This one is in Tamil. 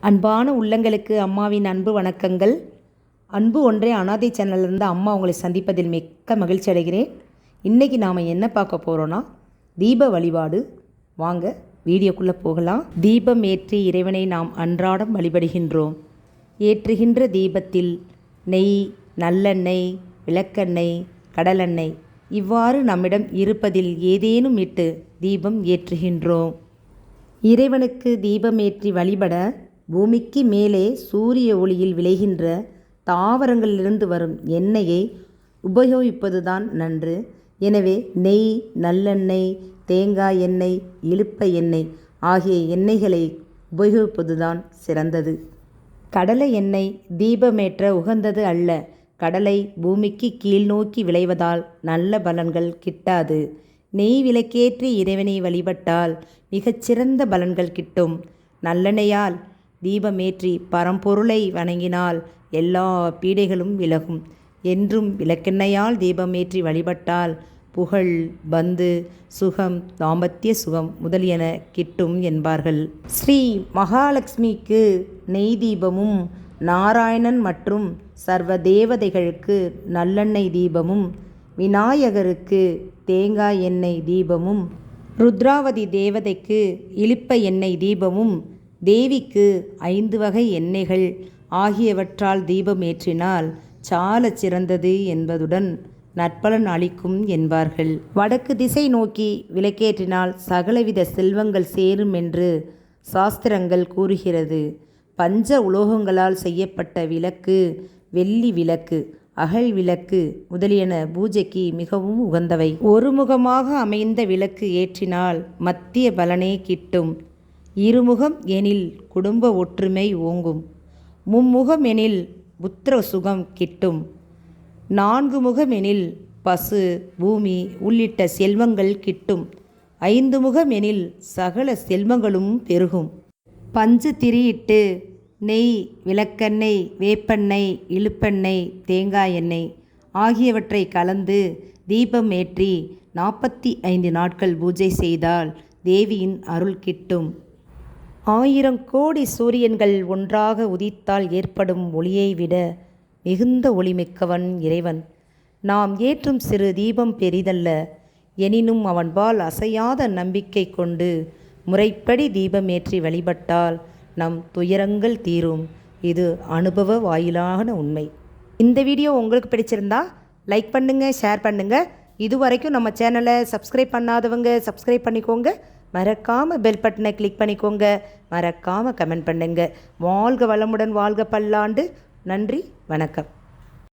அன்பான உள்ளங்களுக்கு அம்மாவின் அன்பு வணக்கங்கள். அன்பு ஒன்றே அனாதை சேனல்லேருந்து அம்மா உங்களை சந்திப்பதில் மிக்க மகிழ்ச்சி அடைகிறேன். இன்றைக்கி நாம் என்ன பார்க்க போகிறோன்னா தீப வழிபாடு. வாங்க வீடியோக்குள்ளே போகலாம். தீபம் ஏற்றி இறைவனை நாம் அன்றாடம் வழிபடுகின்றோம். ஏற்றுகின்ற தீபத்தில் நெய், நல்லெண்ணெய், விளக்கெண்ணெய், கடலெண்ணெய் இவ்வாறு நம்மிடம் இருப்பதில் ஏதேனும் இட்டு தீபம் ஏற்றுகின்றோம். இறைவனுக்கு தீபமேற்றி வழிபட பூமிக்கு மேலே சூரிய ஒளியில் விளைகின்ற தாவரங்களிலிருந்து வரும் எண்ணெயை உபயோகிப்பதுதான் நன்று. எனவே நெய், நல்லெண்ணெய், தேங்காய் எண்ணெய், இலுப்ப எண்ணெய் ஆகிய எண்ணெய்களை உபயோகிப்பதுதான் சிறந்தது. கடலை எண்ணெய் தீபமேற்ற உகந்தது அல்ல. கடலை பூமிக்கு கீழ் நோக்கி விளைவதால் நல்ல பலன்கள் கிட்டாது. நெய் விளக்கேற்றி இறைவனை வழிபட்டால் மிகச்சிறந்த பலன்கள் கிட்டும். நல்லெண்ணெயால் தீபமேற்றி பரம்பொருளை வணங்கினால் எல்லா பீடைகளும் விலகும். என்றும் விளக்கெண்ணெயால் தீபமேற்றி வழிபட்டால் புகழ், பந்து, சுகம், தாம்பத்திய சுகம் முதலியன கிட்டும் என்பார்கள். ஸ்ரீ மகாலட்சுமிக்கு நெய் தீபமும், நாராயணன் மற்றும் சர்வ தேவதைகளுக்கு நல்லெண்ணெய் தீபமும், விநாயகருக்கு தேங்காய் எண்ணெய் தீபமும், ருத்ராவதி தேவதைக்கு இலுப்ப எண்ணெய் தீபமும், தேவிக்கு 5 வகை எண்ணெய்கள் ஆகியவற்றால் தீபம் ஏற்றினால் சால சிறந்தது என்பதுடன் நற்பலன் அளிக்கும் என்பார்கள். வடக்கு திசை நோக்கி விளக்கேற்றினால் சகலவித செல்வங்கள் சேரும் என்று சாஸ்திரங்கள் கூறுகிறது. பஞ்ச உலோகங்களால் செய்யப்பட்ட விளக்கு, வெள்ளி விளக்கு, அகல் விளக்கு முதலியன பூஜைக்கு மிகவும் உகந்தவை. ஒருமுகமாக அமைந்த விளக்கு ஏற்றினால் மத்திய பலனே கிட்டும். இருமுகம் எனில் குடும்ப ஒற்றுமை ஓங்கும். மும்முகம் எனில் புத்திர சுகம் கிட்டும். 4 முகம் எனில் பசு, பூமி உள்ளிட்ட செல்வங்கள் கிட்டும். 5 முகம் எனில் சகல செல்வங்களும் பெருகும். பஞ்சு திரியிட்டு நெய், விளக்கெண்ணெய், வேப்பெண்ணெய், இலுப்பெண்ணெய், தேங்காய் எண்ணெய் ஆகியவற்றை கலந்து தீபம் ஏற்றி 45 நாட்கள் பூஜை செய்தால் தேவியின் அருள் கிட்டும். 1000 கோடி சூரியன்கள் ஒன்றாக உதித்தால் ஏற்படும் ஒளியை விட மிகுந்த ஒளிமிக்கவன் இறைவன். நாம் ஏற்றும் சிறு தீபம் பெரிதல்ல. எனினும் அவன்பால் அசையாத நம்பிக்கை கொண்டு முறைப்படி தீபமேற்றி வழிபட்டால் நம் துயரங்கள் தீரும். இது அனுபவ வாயிலான உண்மை. இந்த வீடியோ உங்களுக்கு பிடிச்சிருந்தா லைக் பண்ணுங்கள், ஷேர் பண்ணுங்கள். இதுவரைக்கும் நம்ம சேனலை சப்ஸ்கிரைப் பண்ணாதவங்க சப்ஸ்கிரைப் பண்ணிக்கோங்க. மறக்காமல் பெல் பட்டனை கிளிக் பண்ணிக்கோங்க. மறக்காமல் கமெண்ட் பண்ணுங்கள். வாழ்க வளமுடன், வாழ்க பல்லாண்டு. நன்றி, வணக்கம்.